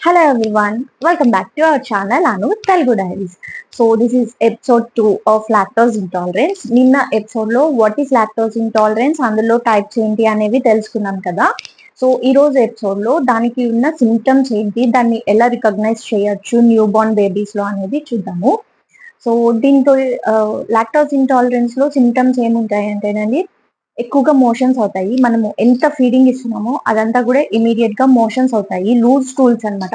Hello everyone, welcome back to our channel Anu Telugu Diaries. So this is episode 2 of lactose intolerance. నిన్న episode లో what is lactose intolerance, అందులో types ఏంటి అనేవి తెలుసుకున్నాం కదా. So ఈ రోజు ఎపిసోడ్ లో దానికి ఉన్న సిమ్టమ్స్ ఏంటి, దాన్ని ఎలా రికగ్నైజ్ చేయొచ్చు న్యూ బోర్న్ బేబీస్ లో అనేది చూద్దాము. సో దీంతో లాక్టోస్ ఇంటాలరెన్స్ లో సిమ్టమ్స్ ఏముంటాయి అంటేనండి, ఎక్కువగా మోషన్స్ అవుతాయి. మనము ఎంత ఫీడింగ్ ఇస్తున్నామో అదంతా కూడా ఇమీడియట్ గా మోషన్స్ అవుతాయి. లూజ్ స్టూల్స్ అనమాట.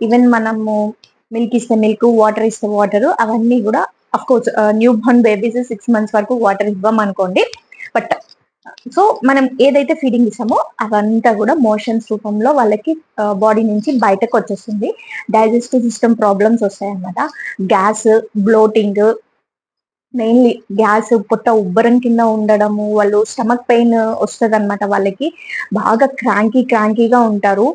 ఈవెన్ మనము మిల్క్ ఇస్తే మిల్క్, వాటర్ ఇస్తే వాటర్, అవన్నీ కూడా of course new Born babies 6 months వరకు వాటర్ ఇవ్వం అనుకోండి. బట్ సో మనం ఏదైతే ఫీడింగ్ ఇస్తామో అవంతా కూడా మోషన్స్ రూపంలో వాళ్ళకి బాడీ నుంచి బయటకు వచ్చేస్తుంది. డైజెస్టివ్ సిస్టమ్ ప్రాబ్లమ్స్ వస్తాయి అనమాట. గ్యాస్, బ్లోటింగ్, మెయిన్లీ గ్యాస్, పొట్ట ఉబ్బరం కింద ఉండడము, వాళ్ళు స్టమక్ పెయిన్ వస్తుంది అనమాట. వాళ్ళకి బాగా క్రాంకీగా ఉంటారు.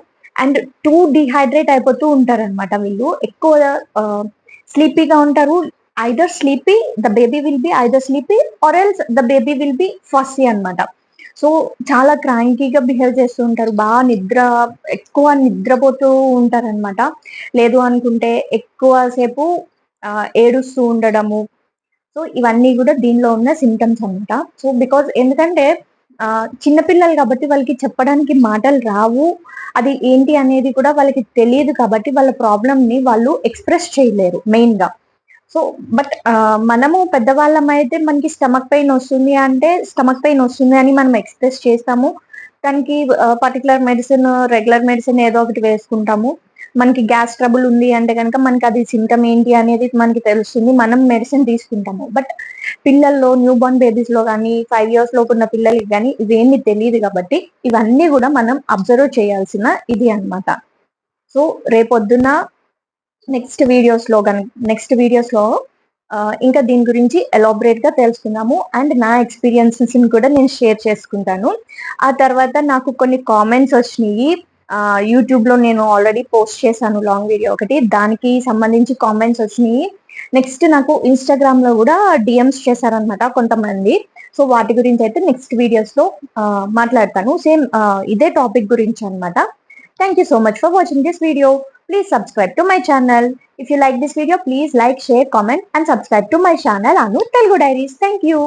అండ్ టూ డిహైడ్రేట్ అయిపోతూ ఉంటారు అనమాట. వీళ్ళు ఎక్కువ స్లీపీగా ఉంటారు. Either sleepy, the baby will be either sleepy or else the baby will be fussy అనమాట. సో చాలా క్రాంకీగా బిహేవ్ చేస్తూ ఉంటారు. బాగా ఎక్కువ నిద్రపోతూ ఉంటారనమాట. లేదు అనుకుంటే ఎక్కువసేపు ఏడుస్తూ ఉండడము. సో ఇవన్నీ కూడా దీనిలో ఉన్న సిమ్టమ్స్ అనమాట. సో బికాజ్ ఎందుకంటే చిన్నపిల్లలు కాబట్టి వాళ్ళకి చెప్పడానికి మాటలు రావు. అది ఏంటి అనేది కూడా వాళ్ళకి తెలియదు కాబట్టి వాళ్ళ ప్రాబ్లమ్ ని వాళ్ళు ఎక్స్ప్రెస్ చేయలేరు మెయిన్ గా. సో బట్ మనము పెద్దవాళ్ళం అయితే మనకి స్టమక్ పెయిన్ వస్తుంది అంటే స్టమక్ పెయిన్ వస్తుంది అని మనం ఎక్స్ప్రెస్ చేస్తాము. దానికి పర్టికులర్ మెడిసిన్, రెగ్యులర్ మెడిసిన్ ఏదో ఒకటి వేసుకుంటాము. మనకి గ్యాస్ ట్రబుల్ ఉంది అంటే కనుక మనకి అది సిమ్టమ్ ఏంటి అనేది మనకి తెలుస్తుంది, మనం మెడిసిన్ తీసుకుంటాము. బట్ పిల్లల్లో, న్యూ బోర్న్ బేబీస్ లో కానీ 5 years లోపు ఉన్న పిల్లలకి కానీ ఇవేమి తెలియదు కాబట్టి ఇవన్నీ కూడా మనం అబ్జర్వ్ చేయాల్సిన ఇది అన్నమాట. సో రేపొద్దున నెక్స్ట్ వీడియోస్ లో ఇంకా దీని గురించి ఎలాబరేట్ గా తెలుసుకుందాము. అండ్ నా ఎక్స్పీరియన్సెస్ కూడా నేను షేర్ చేసుకుంటాను. ఆ తర్వాత నాకు కొన్ని కామెంట్స్ వచ్చినాయి. యూట్యూబ్ లో నేను ఆల్రెడీ పోస్ట్ చేశాను లాంగ్ వీడియో ఒకటి, దానికి సంబంధించి కామెంట్స్ వచ్చినాయి. నెక్స్ట్ నాకు ఇన్స్టాగ్రామ్ లో కూడా డిఎమ్స్ చేశారనమాట కొంతమంది. సో వాటి గురించి అయితే నెక్స్ట్ వీడియోస్ లో మాట్లాడతాను. సేమ్ ఇదే టాపిక్ గురించి అనమాట. Thank you so much for watching this video. Please subscribe to my channel. If you like this video, please like, share, comment and subscribe to my channel Anu Telugu Diaries. Thank you.